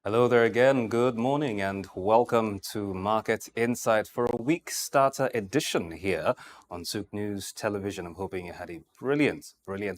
Hello there again. Good morning and welcome to Market Insight for a week starter edition here on Souk News Television. I'm hoping you had a brilliant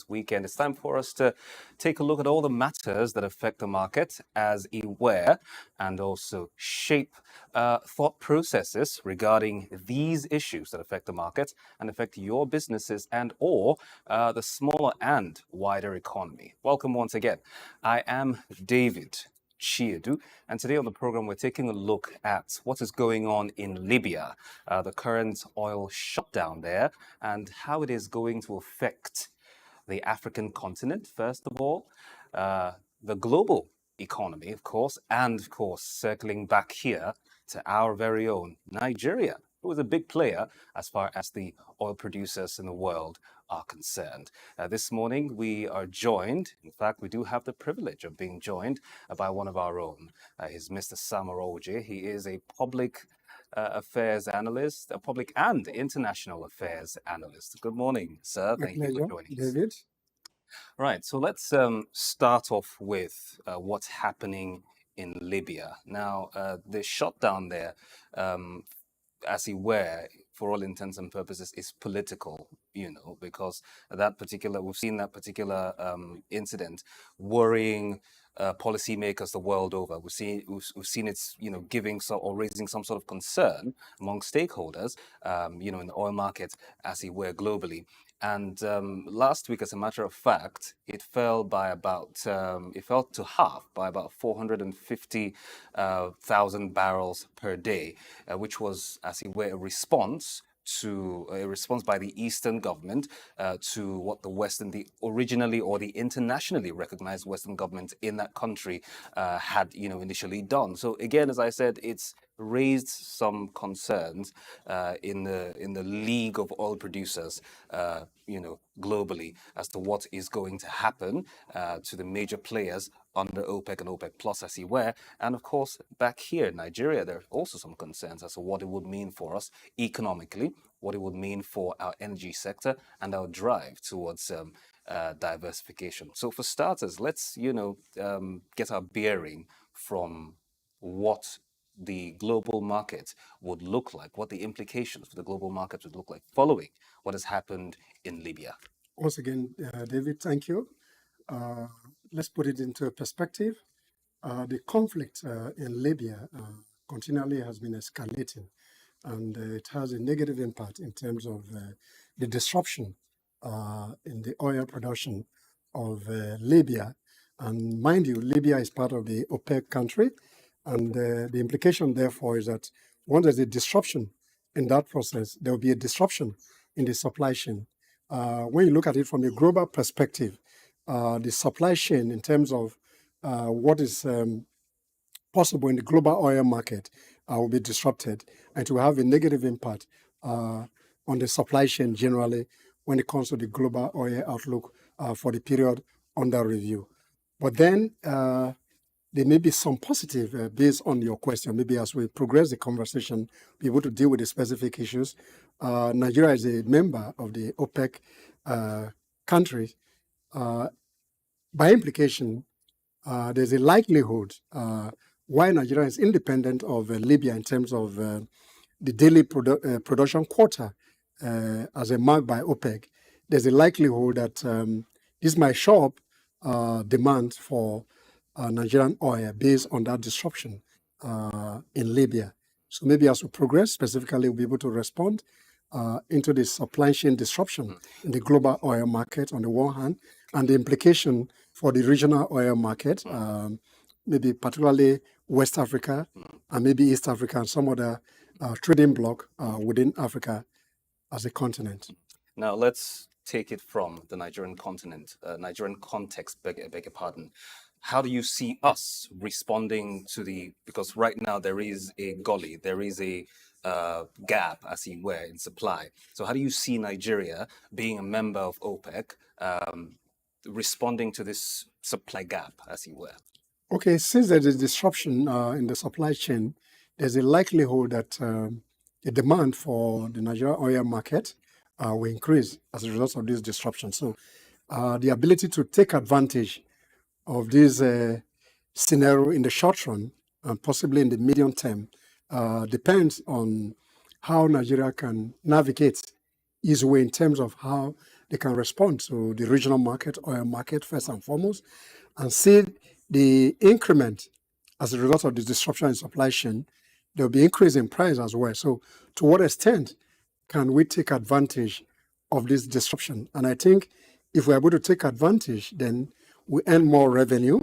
weekend. It's time for us to take a look at all the matters that affect the market as aware and also shape thought processes regarding these issues that affect the market and affect your businesses and or the smaller and wider economy. Welcome once again. I am David Chiadu. And today on the program, we're taking a look at what is going on in Libya, the current oil shutdown there, and how it is going to affect the African continent, first of all, the global economy, of course, and of course, circling back here to our very own Nigeria, who is a big player as far as the oil producers in the world are concerned. This morning, we are joined, in fact, we do have the privilege of being joined by one of our own. He's Mr. Samoroje. He is a public affairs analyst, a public and international affairs analyst. Good morning, sir. My Thank you for pleasure, joining us. David. Right, so let's start off with what's happening in Libya. Now, the shutdown there, as you were, for all intents and purposes, is political, because we've seen that particular incident worrying policymakers the world over. We've seen it's, giving or raising some sort of concern among stakeholders, in the oil market, as it were, globally. And last week, as a matter of fact, it fell to half by about 450,000 barrels per day, which was, as it were, a response by the Eastern government to what the originally or the internationally recognized Western government in that country had, initially done. So again, as I said, it's raised some concerns in the League of Oil Producers, globally, as to what is going to happen to the major players under OPEC and OPEC Plus, as you were. And of course, back here in Nigeria, there are also some concerns as to what it would mean for us economically, what it would mean for our energy sector and our drive towards diversification. So for starters, let's, get our bearing from what the global market would look like, what the implications for the global market would look like following what has happened in Libya. Once again, David, thank you. Let's put it into a perspective. The conflict in Libya continually has been escalating, and it has a negative impact in terms of the disruption in the oil production of Libya. And mind you, Libya is part of the OPEC country, and the implication, therefore, is that once there's a disruption in that process, there will be a disruption in the supply chain. When you look at it from a global perspective, the supply chain in terms of what is possible in the global oil market will be disrupted, and it will have a negative impact on the supply chain generally when it comes to the global oil outlook for the period under review. But then there may be some positive based on your question. Maybe as we progress the conversation, be able to deal with the specific issues. Nigeria is a member of the OPEC country. By implication, there's a likelihood why Nigeria is independent of Libya in terms of the daily production quota as a mark by OPEC. There's a likelihood that this might show up demand for Nigerian oil based on that disruption in Libya. So maybe as we progress, specifically, we'll be able to respond into the supply chain disruption in the global oil market on the one hand, and the implication for the regional oil market, maybe particularly West Africa and maybe East Africa and some other trading bloc within Africa as a continent. Now, let's take it from the Nigerian continent, Nigerian context, beg your pardon. How do you see us responding to because right now there is a gully, there is a gap, as it were, in supply. So how do you see Nigeria, being a member of OPEC, responding to this supply gap, as it were? Okay, since there's a disruption in the supply chain, there's a likelihood that the demand for the Nigerian oil market will increase as a result of this disruption. So the ability to take advantage of this scenario in the short run and possibly in the medium term depends on how Nigeria can navigate its way in terms of how they can respond to the regional market, oil market, first and foremost, and see the increment as a result of the disruption in supply chain. There will be increase in price as well. So, to what extent can we take advantage of this disruption? And I think if we're able to take advantage, then we earn more revenue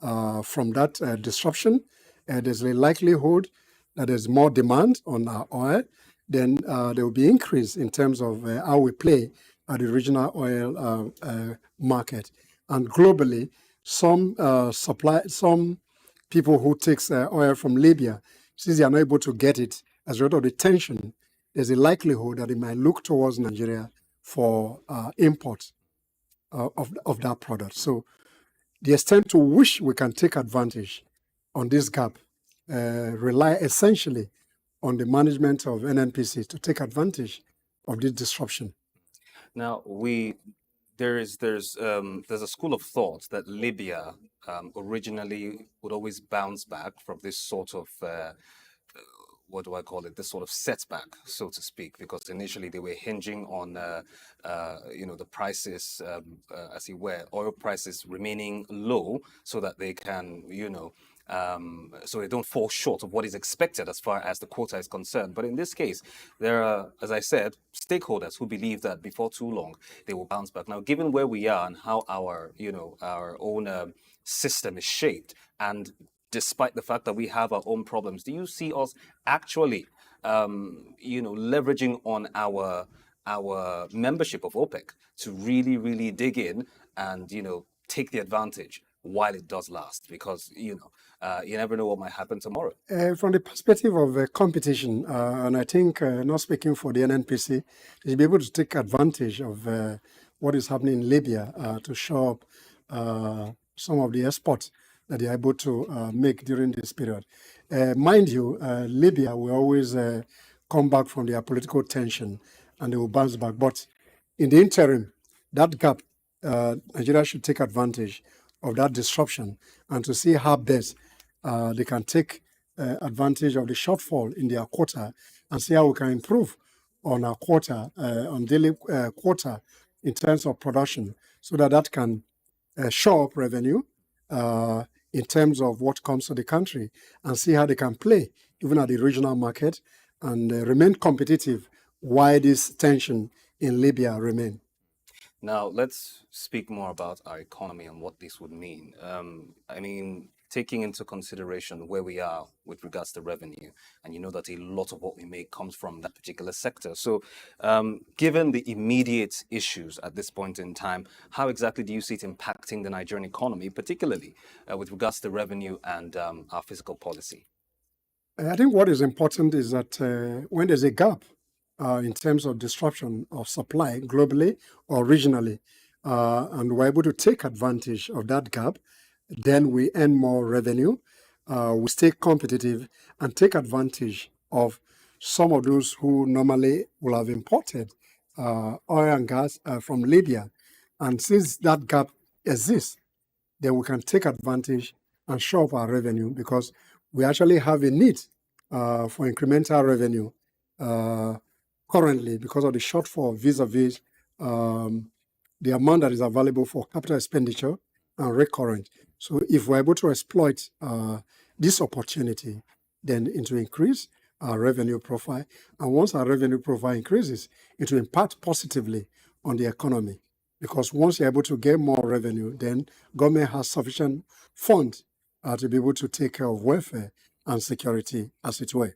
from that disruption. There's a likelihood that there's more demand on our oil. Then there will be increase in terms of how we play at the regional oil market. And globally, some people who takes oil from Libya, since they are not able to get it as a result of the tension, there's a likelihood that they might look towards Nigeria for import of that product. So the extent to which we can take advantage on this gap rely essentially on the management of NNPC to take advantage of this disruption. Now, there's a school of thought that Libya originally would always bounce back from this sort of what do I call it? This sort of setback, so to speak, because initially they were hinging on, the prices, as it were, oil prices remaining low, so that they can, so they don't fall short of what is expected as far as the quota is concerned. But in this case, there are, as I said, stakeholders who believe that before too long they will bounce back. Now, given where we are and how our own system is shaped, and despite the fact that we have our own problems, do you see us actually, leveraging on our membership of OPEC to really, really dig in and take the advantage while it does last? Because you never know what might happen tomorrow. From the perspective of competition, and I think not speaking for the NNPC, they should be able to take advantage of what is happening in Libya to show up some of the exports that they are able to make during this period. Mind you, Libya will always come back from their political tension and they will bounce back. But in the interim, that gap, Nigeria should take advantage of that disruption and to see how best they can take advantage of the shortfall in their quota and see how we can improve on our quota, on daily quota in terms of production, so that that can show up revenue in terms of what comes to the country, and see how they can play even at the regional market and remain competitive while this tension in Libya remain. Now, let's speak more about our economy and what this would mean. Taking into consideration where we are with regards to revenue, and you know that a lot of what we make comes from that particular sector. So, given the immediate issues at this point in time, how exactly do you see it impacting the Nigerian economy, particularly with regards to revenue and our fiscal policy? I think what is important is that when there's a gap in terms of disruption of supply globally or regionally, and we're able to take advantage of that gap, then we earn more revenue, we stay competitive and take advantage of some of those who normally will have imported oil and gas from Libya. And since that gap exists, then we can take advantage and show up our revenue, because we actually have a need for incremental revenue currently because of the shortfall vis-a-vis the amount that is available for capital expenditure and recurrent. So if we're able to exploit this opportunity, then it will increase our revenue profile. And once our revenue profile increases, it will impact positively on the economy. Because once you're able to get more revenue, then government has sufficient funds to be able to take care of welfare and security, as it were.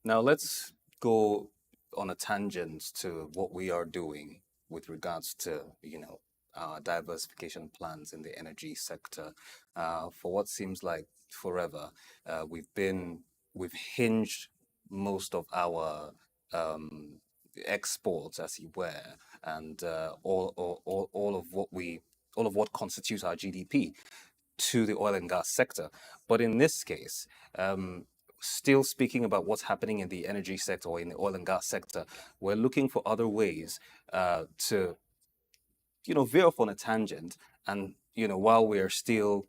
Now, let's go on a tangent to what we are doing with regards to, our diversification plans in the energy sector. For what seems like forever, we've hinged most of our exports, as it were, and all of what constitutes our GDP to the oil and gas sector. But in this case, still speaking about what's happening in the energy sector or in the oil and gas sector, we're looking for other ways to veer off on a tangent and while we still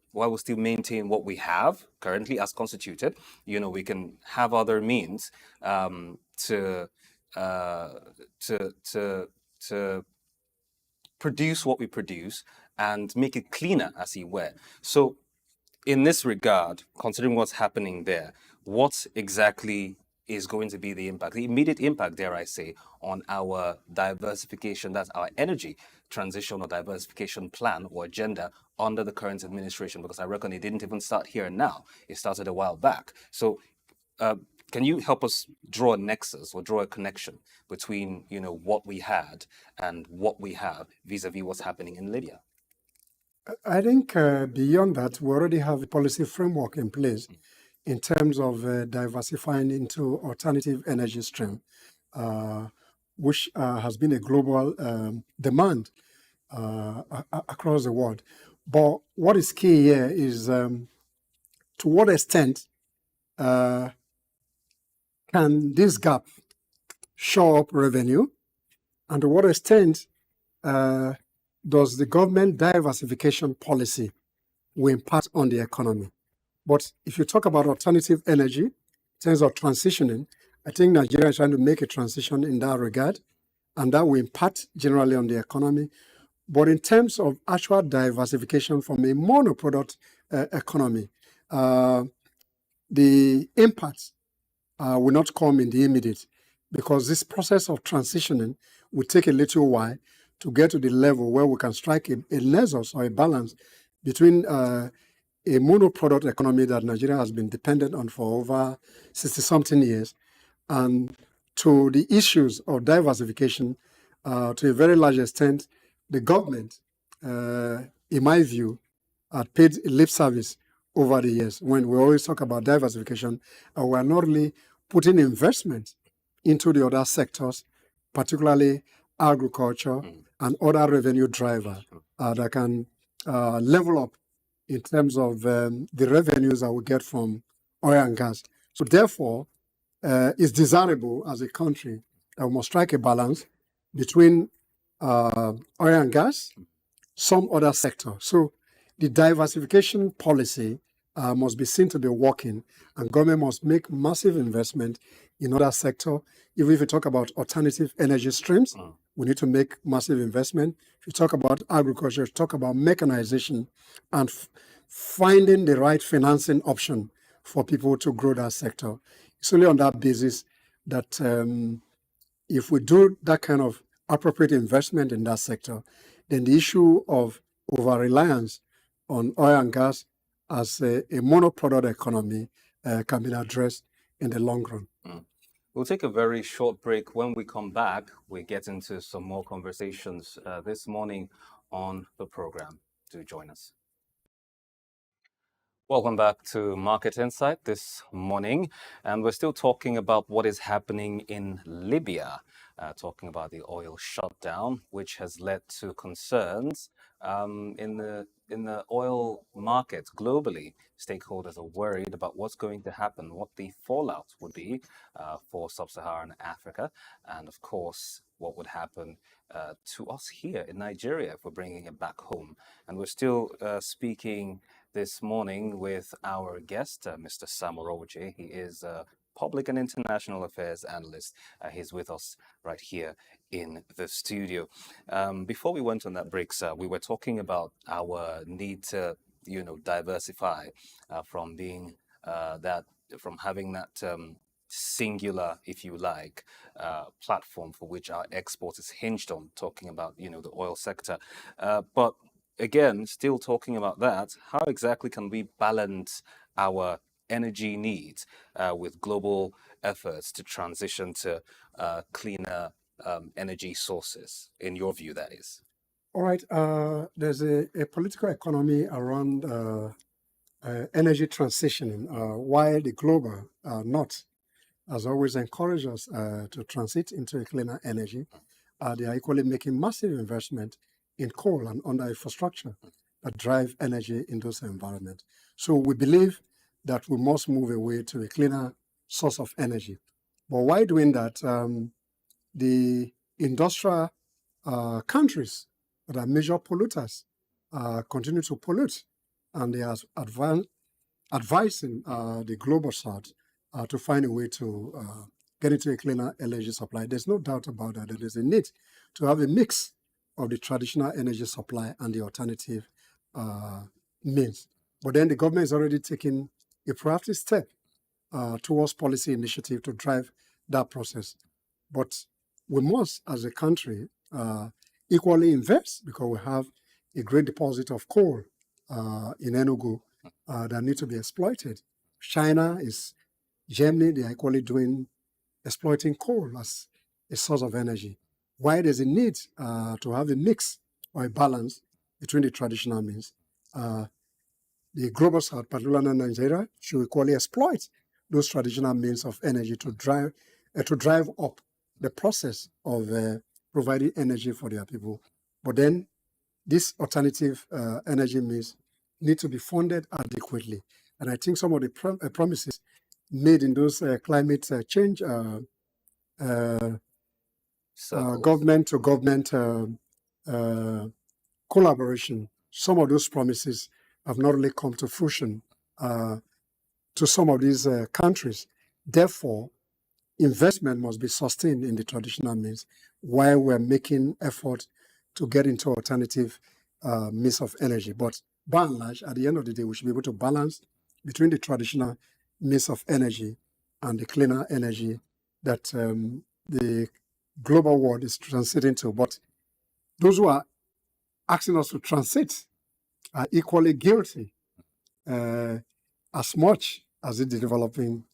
maintain what we have currently as constituted, we can have other means to uh, to produce what we produce and make it cleaner, as it were. So, in this regard, considering what's happening there, what exactly is going to be the impact, the immediate impact, dare I say, on our diversification, that's our energy transition or diversification plan or agenda under the current administration? Because I reckon it didn't even start here and now. It started a while back. So, uh, can you help us draw a nexus or draw a connection between, what we had and what we have vis-a-vis what's happening in Libya? I think beyond that, we already have a policy framework in place in terms of diversifying into alternative energy stream, uh, which has been a global demand across the world. But what is key here is to what extent uh, can this gap show up revenue, and to what extent does the government diversification policy will impact on the economy? But if you talk about alternative energy, in terms of transitioning, I think Nigeria is trying to make a transition in that regard, and that will impact generally on the economy. But in terms of actual diversification from a monoproduct economy, the impact will not come in the immediate, because this process of transitioning will take a little while to get to the level where we can strike a nexus or a balance between a monoproduct economy that Nigeria has been dependent on for over 60-something years, and to the issues of diversification. To a very large extent, the government, in my view, had paid lip service over the years when we always talk about diversification, and we're not really putting investment into the other sectors, particularly agriculture and other revenue drivers that can level up in terms of the revenues that we get from oil and gas. So therefore, it's desirable as a country that we must strike a balance between oil and gas, some other sector. So the diversification policy must be seen to be working, and government must make massive investment in other sector. Even if you talk about alternative energy streams, we need to make massive investment. If you talk about agriculture, talk about mechanization and finding the right financing option for people to grow that sector. It's only on that basis that if we do that kind of appropriate investment in that sector, then the issue of over-reliance on oil and gas as a monoproduct economy can be addressed in the long run. We'll take a very short break. When we come back, we get into some more conversations this morning on the program. Do join us. Welcome back to Market Insight this morning, and we're still talking about what is happening in Libya, talking about the oil shutdown, which has led to concerns in the oil market globally. Stakeholders are worried about what's going to happen, what the fallout would be for sub-Saharan Africa, and of course, what would happen to us here in Nigeria if we're bringing it back home. And we're still speaking this morning with our guest, Mr. Sam Oroje. He is a public and international affairs analyst. He's with us right here in the studio. Before we went on that break, sir, we were talking about our need to, diversify from being from having that singular, if you like, platform for which our export is hinged on, talking about, the oil sector. But again, still talking about that, how exactly can we balance our energy needs with global efforts to transition to cleaner energy sources, in your view, that is? All right, there's a political economy around energy transitioning, while the global north has always encouraged us to transit into a cleaner energy. They are equally making massive investment in coal and other infrastructure that drive energy in those environments. So we believe that we must move away to a cleaner source of energy. But while doing that, the industrial countries that are major polluters continue to pollute, and they are advising the global south to find a way to get into a cleaner energy supply. There's no doubt about that. There is a need to have a mix of the traditional energy supply and the alternative means. But then the government is already taking a proactive step towards policy initiative to drive that process. But we must, as a country, equally invest, because we have a great deposit of coal in Enugu that need to be exploited. China is, Germany, they are equally exploiting coal as a source of energy. Why there's a need to have a mix or a balance between the traditional means. The global south, particularly Nigeria, should equally exploit those traditional means of energy to drive up the process of providing energy for their people. But then this alternative energy means need to be funded adequately. And I think some of the promises made in those climate change government to government collaboration, some of those promises have not really come to fruition to some of these countries. Therefore, investment must be sustained in the traditional means while we're making effort to get into alternative means of energy. But by and large, at the end of the day, we should be able to balance between the traditional means of energy and the cleaner energy that the global world is transiting to. But those who are asking us to transit are equally guilty as much as the developing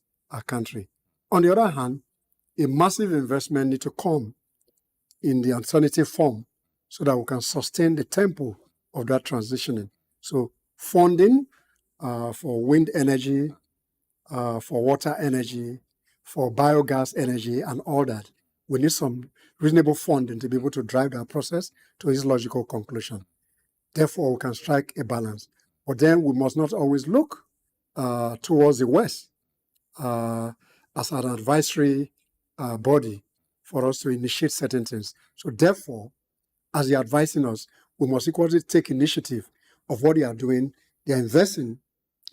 country. On the other hand, a massive investment needs to come in the alternative form so that we can sustain the tempo of that transitioning. So funding for wind energy, for water energy, for biogas energy and all that, we need some reasonable funding to be able to drive that process to its logical conclusion. Therefore, we can strike a balance. But then we must not always look towards the West as an advisory body for us to initiate certain things. So therefore, as they're advising us, we must equally take initiative of what they are doing. They're investing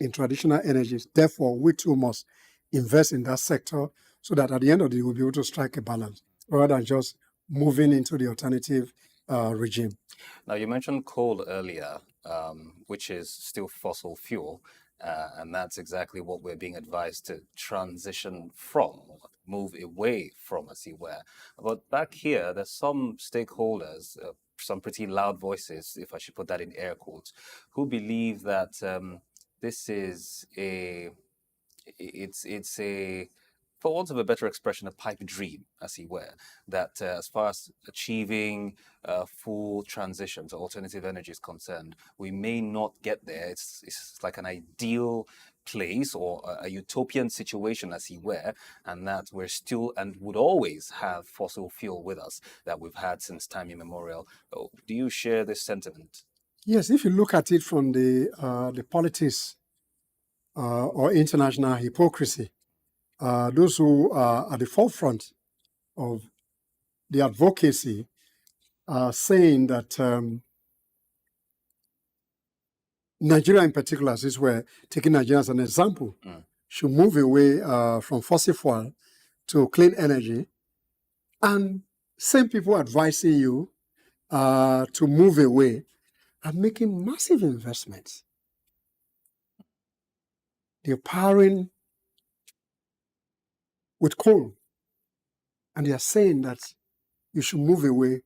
in traditional energies. Therefore, we too must invest in that sector so that at the end of the day, we'll be able to strike a balance rather than just moving into the alternative regime. Now, you mentioned coal earlier, which is still fossil fuel, and that's exactly what we're being advised to transition from, move away from, as you were. But back here, there's some stakeholders, some pretty loud voices, if I should put that in air quotes, who believe that this is it's a, for want of a better expression, a pipe dream, as it were, that as far as achieving full transition to alternative energy is concerned, we may not get there. It's like an ideal place or a utopian situation, as it were, and that we're still and would always have fossil fuel with us that we've had since time immemorial. Do you share this sentiment? Yes, if you look at it from the politics or international hypocrisy, those who are at the forefront of the advocacy are saying that Nigeria in particular, as we're taking Nigeria as an example, should move away from fossil fuel to clean energy. And same people advising you to move away are making massive investments. They're powering with coal. And they are saying that you should move away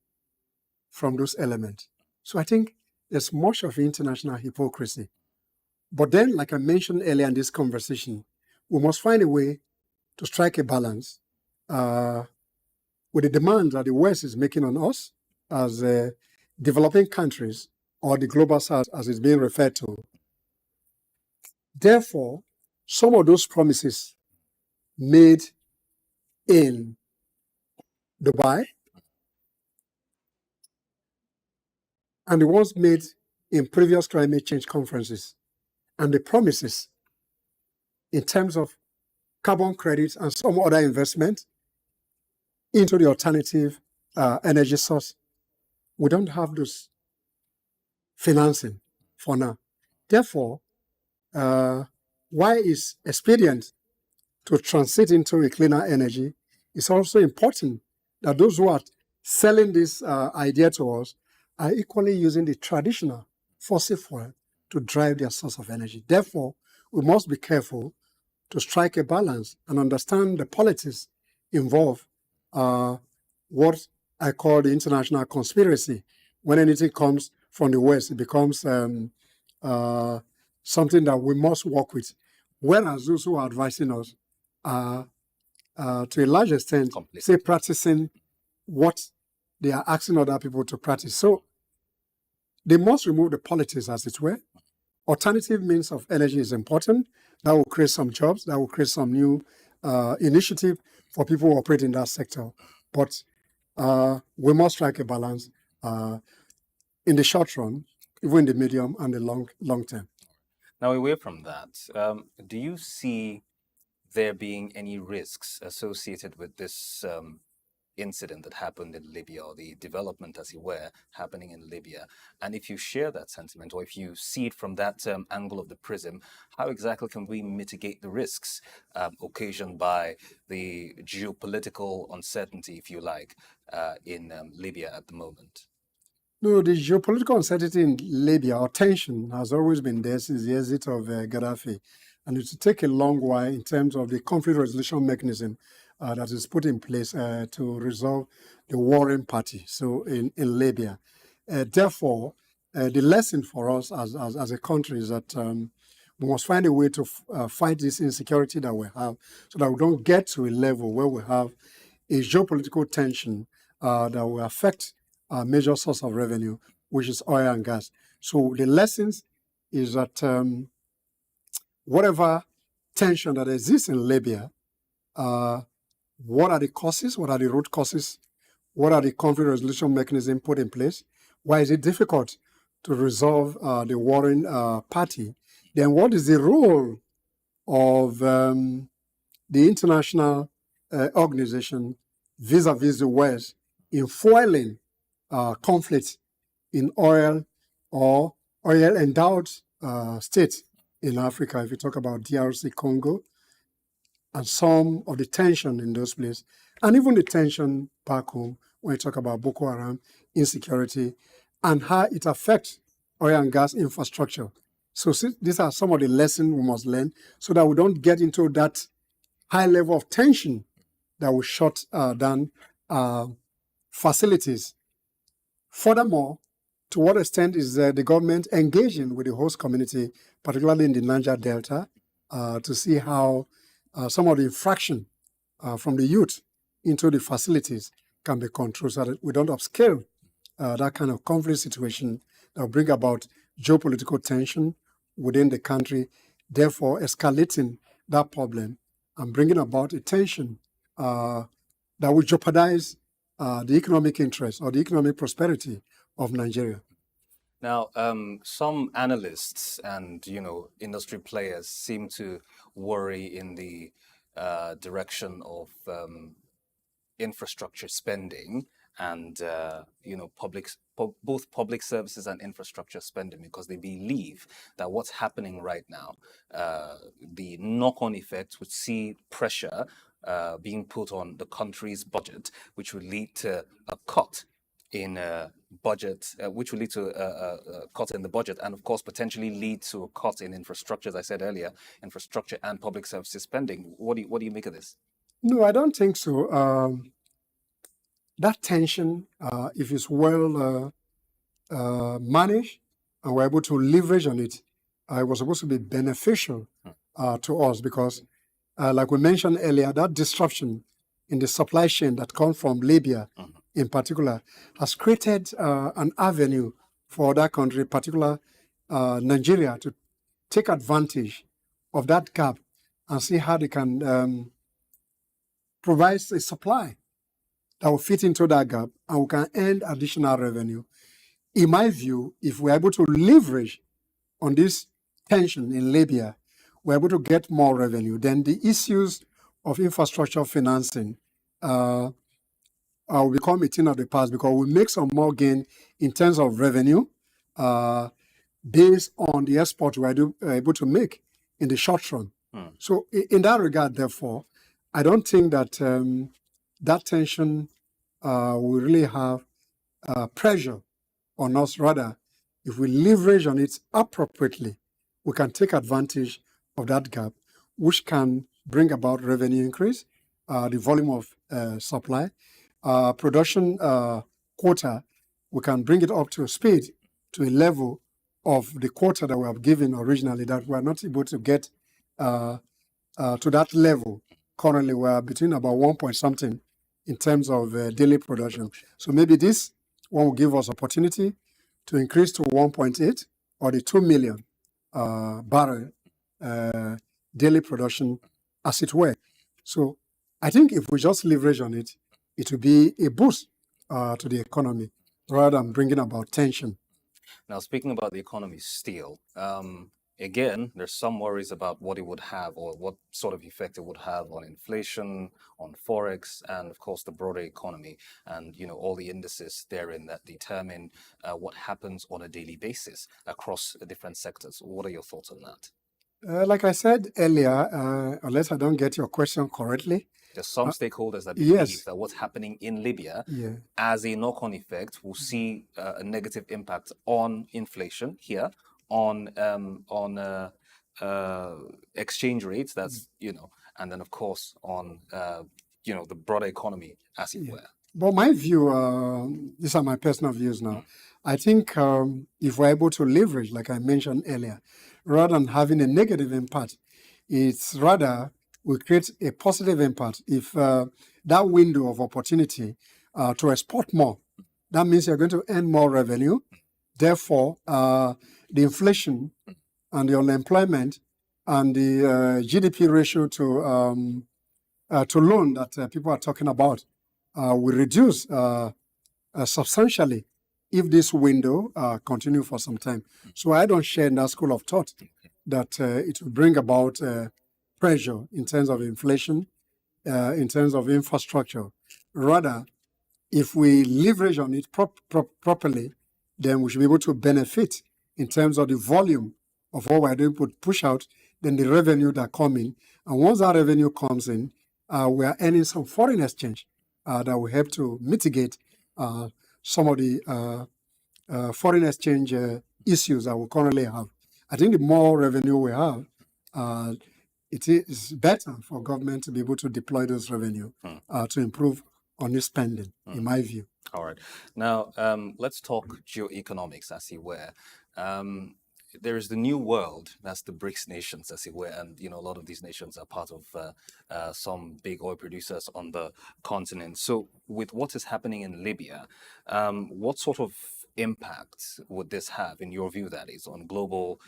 from those elements. So I think there's much of international hypocrisy. But then, like I mentioned earlier in this conversation, we must find a way to strike a balance with the demands that the West is making on us as developing countries, or the global south as it's being referred to. Therefore, some of those promises made in Dubai and the ones made in previous climate change conferences, and the promises in terms of carbon credits and some other investment into the alternative energy source, we don't have those financing for now. Therefore, why it's expedient to transit into a cleaner energy, it's also important that those who are selling this idea to us are equally using the traditional fossil fuel to drive their source of energy. Therefore, we must be careful to strike a balance and understand the politics involved, what I call the international conspiracy. When anything comes from the West, it becomes something that we must work with. Whereas those who are advising us are, to a large extent, say, practicing what they are asking other people to practice. So they must remove the politics, as it were. Alternative means of energy is important. That will create some jobs. That will create some new initiative for people who operate in that sector. But we must strike a balance in the short run, even in the medium and the long term. Now, away from that, do you see there being any risks associated with this incident that happened in Libya, or the development, as it were, happening in Libya? And if you share that sentiment, or if you see it from that angle of the prism, how exactly can we mitigate the risks occasioned by the geopolitical uncertainty, if you like, in Libya at the moment? No, the geopolitical uncertainty in Libya, or tension, has always been there since the exit of Gaddafi. And it will take a long while in terms of the conflict resolution mechanism that is put in place to resolve the warring party, so in Libya. Therefore, the lesson for us as a country is that we must find a way to fight this insecurity that we have, so that we don't get to a level where we have a geopolitical tension that will affect our major source of revenue, which is oil and gas. So the lessons is that whatever tension that exists in Libya, what are the causes? What are the root causes? What are the conflict resolution mechanisms put in place? Why is it difficult to resolve the warring party? Then what is the role of the international organization vis-a-vis the West in foiling conflict in oil or oil-endowed states in Africa? If you talk about DRC Congo, and some of the tension in those places, and even the tension back home when you talk about Boko Haram, insecurity, and how it affects oil and gas infrastructure. So these are some of the lessons we must learn so that we don't get into that high level of tension that will shut down facilities. Furthermore, to what extent is the government engaging with the host community, particularly in the Niger Delta, to see how some of the infraction from the youth into the facilities can be controlled, so that we don't upscale that kind of conflict situation that will bring about geopolitical tension within the country, therefore escalating that problem and bringing about a tension that will jeopardize the economic interest or the economic prosperity of Nigeria. Now, some analysts and industry players seem to worry in the direction of infrastructure spending and both public services and infrastructure spending, because they believe that what's happening right now, the knock-on effects would see pressure being put on the country's budget, which would lead to a cut in budget, which will lead to a cut in the budget, and of course potentially lead to a cut in infrastructure, as I said earlier, infrastructure and public services spending. What do you make of this? No, I don't think so. That tension, if it's well managed and we're able to leverage on it, it was supposed to be beneficial to us, because, like we mentioned earlier, that disruption in the supply chain that comes from Libya in particular has created an avenue for that country, particularly Nigeria, to take advantage of that gap and see how they can provide a supply that will fit into that gap, and we can earn additional revenue. In my view, if we're able to leverage on this tension in Libya, we're able to get more revenue, then the issues of infrastructure financing will become a thing of the past, because we make some more gain in terms of revenue, based on the export we are able to make in the short run. So in that regard, therefore, I don't think that that tension will really have pressure on us. Rather, if we leverage on it appropriately, we can take advantage of that gap, which can bring about revenue increase, the volume of supply, production quota. We can bring it up to speed to a level of the quota that we have given originally that we are not able to get to that level. Currently, we are between about 1 point something in terms of daily production. So maybe this one will give us opportunity to increase to 1.8 or the 2 million barrel daily production, as it were. So I think if we just leverage on it, it will be a boost to the economy rather than bringing about tension. Now, speaking about the economy still, again, there's some worries about what it would have or what sort of effect it would have on inflation, on forex, and of course the broader economy, and all the indices therein that determine what happens on a daily basis across the different sectors. What are your thoughts on that? Like I said earlier, unless I don't get your question correctly, there's some stakeholders that believe yes, that what's happening in Libya, as a knock-on effect, will see a negative impact on inflation here, on exchange rates. That's and then of course on the broader economy, as it were. But my view, these are my personal views now. I think if we're able to leverage, like I mentioned earlier, rather than having a negative impact, it's rather we create a positive impact. If that window of opportunity to export more, that means you're going to earn more revenue. Therefore, the inflation and the unemployment and the GDP ratio to loan that people are talking about will reduce substantially if this window continue for some time. So I don't share in that school of thought that it will bring about pressure in terms of inflation, in terms of infrastructure. Rather, if we leverage on it properly, then we should be able to benefit in terms of the volume of what we're doing, push out, then the revenue that come in. And once that revenue comes in, we are earning some foreign exchange that will help to mitigate some of the foreign exchange issues that we currently have. I think the more revenue we have, it is better for government to be able to deploy those revenue to improve on its spending, in my view. All right. Now, let's talk geoeconomics, as it were. There is the new world, that's the BRICS nations, as it were, and a lot of these nations are part of some big oil producers on the continent. So with what is happening in Libya, what sort of impact would this have, in your view, that is, on global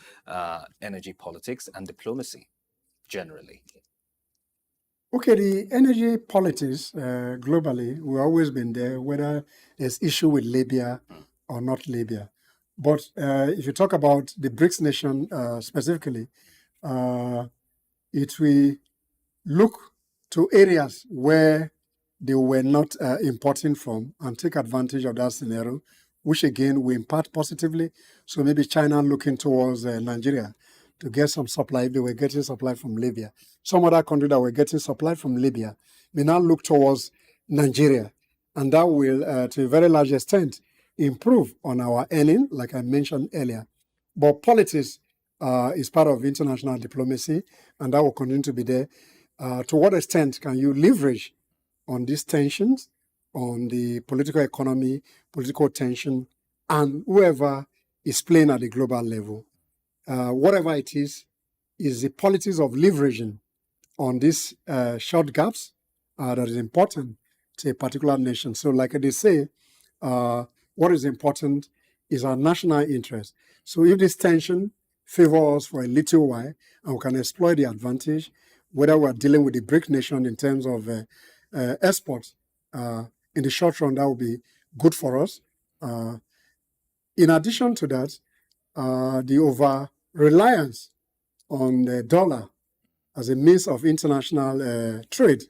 energy politics and diplomacy generally? Okay, the energy politics globally, we've always been there, whether there's issue with Libya or not Libya. But if you talk about the BRICS nation specifically, it will look to areas where they were not importing from and take advantage of that scenario, which again will impact positively. So maybe China looking towards Nigeria to get some supply if they were getting supply from Libya. Some other country that were getting supply from Libya may now look towards Nigeria. And that will, to a very large extent, improve on our earning, like I mentioned earlier. But politics is part of international diplomacy, and that will continue to be there. To what extent can you leverage on these tensions, on the political economy, political tension, and whoever is playing at the global level? Whatever it is the politics of leveraging on these short gaps that is important to a particular nation. So like they say, what is important is our national interest. So if this tension favors us for a little while and we can exploit the advantage, whether we're dealing with the BRIC nation in terms of exports, in the short run, that will be good for us. In addition to that, the over-reliance on the dollar as a means of international trade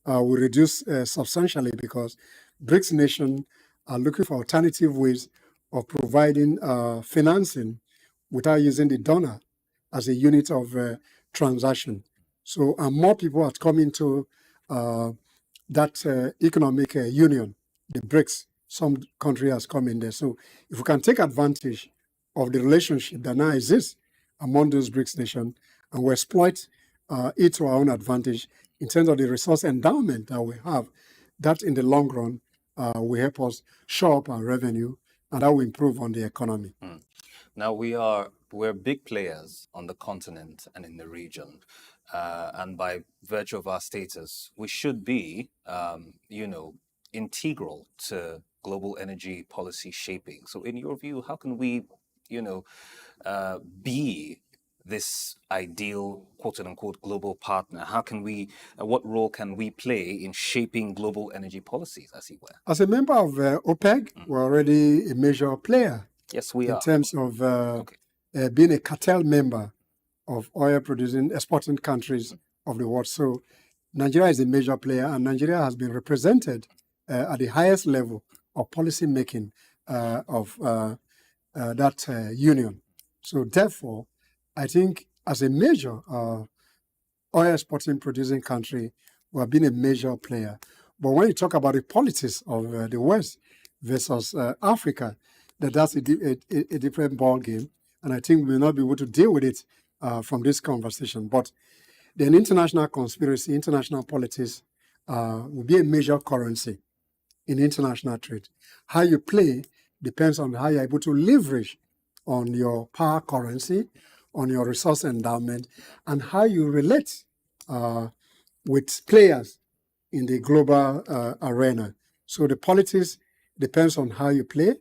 will reduce substantially because BRICS nations are looking for alternative ways of providing financing without using the donor as a unit of transaction. So, and more people are coming to that economic union, the BRICS. Some country has come in there. So, if we can take advantage of the relationship that now exists among those BRICS nations and we exploit it to our own advantage in terms of the resource endowment that we have, that in the long run will help us show up our revenue and that will improve on the economy. Now we're big players on the continent and in the region, and by virtue of our status, we should be, integral to global energy policy shaping. So, in your view, how can we, be this ideal quote unquote global partner? How can we, what role can we play in shaping global energy policies, as it were? As a member of OPEC, we're already a major player. Yes, we in are. terms of being a cartel member of oil producing, exporting countries of the world. So Nigeria is a major player, and Nigeria has been represented at the highest level of policy making of that union. So therefore, I think as a major oil exporting producing country, we have been a major player. But when you talk about the politics of the West versus Africa, that's a different ball game, and I think we will not be able to deal with it from this conversation. But then international conspiracy, international politics will be a major currency in international trade. How you play depends on how you're able to leverage on your power currency, on your resource endowment, and how you relate with players in the global arena. So the politics depends on how you play,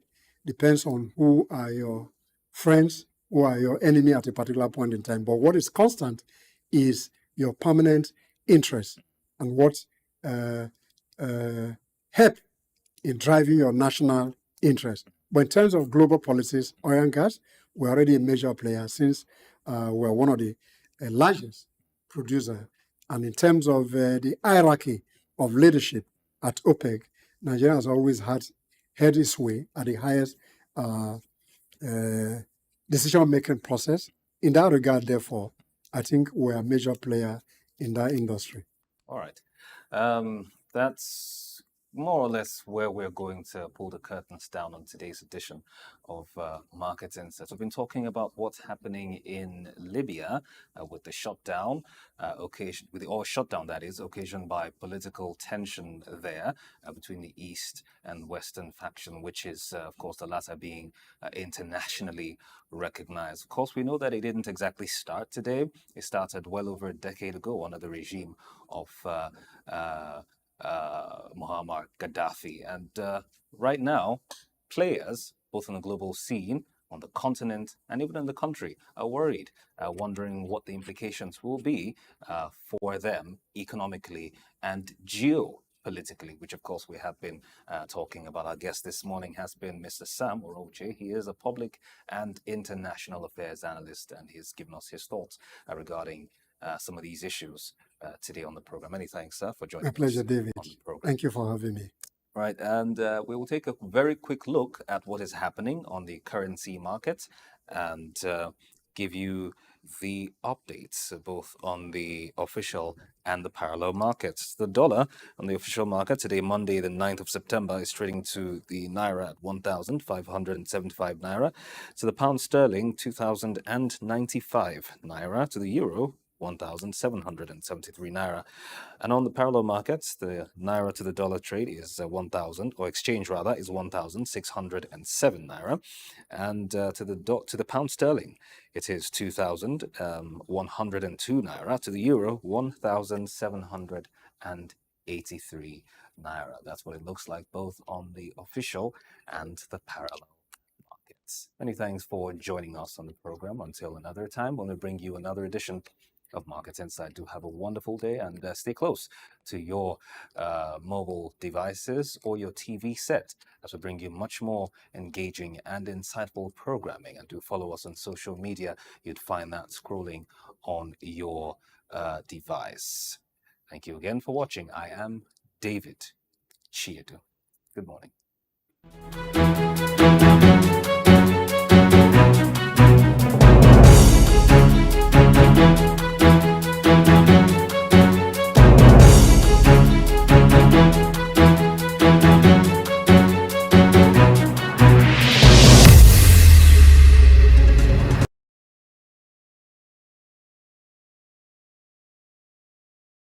depends on who are your friends, who are your enemy at a particular point in time. But what is constant is your permanent interest and what help in driving your national interest. But in terms of global policies, oil and gas, we're already a major player since we're one of the largest producer. And in terms of the hierarchy of leadership at OPEC, Nigeria has always had its way at the highest decision-making process. In that regard, therefore, I think we're a major player in that industry. All right. That's more or less where we're going to pull the curtains down on today's edition of Market Insights. We've been talking about what's happening in Libya with the shutdown, with the oil shutdown, that is, occasioned by political tension there between the East and Western faction, which is, of course, the latter being internationally recognized. Of course, we know that it didn't exactly start today. It started well over a decade ago under the regime of Muammar Gaddafi. And right now, players, both on the global scene, on the continent, and even in the country, are worried, wondering what the implications will be for them economically and geopolitically, which of course we have been talking about. Our guest this morning has been Mr. Sam Oroche. He is a public and international affairs analyst, and he's given us his thoughts regarding some of these issues today on the program. Many thanks, sir, for joining My pleasure, us David. on the program. Thank you for having me. Right, and we will take a very quick look at what is happening on the currency market and give you the updates both on the official and the parallel markets. The dollar on the official market today, Monday, the 9th of September, is trading to the Naira at 1,575 Naira, to the pound sterling, 2,095 Naira, to the euro, 1,773 Naira. And on the parallel markets, the Naira to the dollar trade is 1,000, or exchange rather, is 1,607 Naira. And to the pound sterling, it is 2,102 Naira. To the euro, 1,783 Naira. That's what it looks like both on the official and the parallel markets. Many thanks for joining us on the program. Until another time, when we bring you another edition of Market Insight. Do have a wonderful day and stay close to your mobile devices or your TV set as we bring you much more engaging and insightful programming. And do follow us on social media. You'd find that scrolling on your device. Thank you again for watching. I am David Chiedu. Good morning.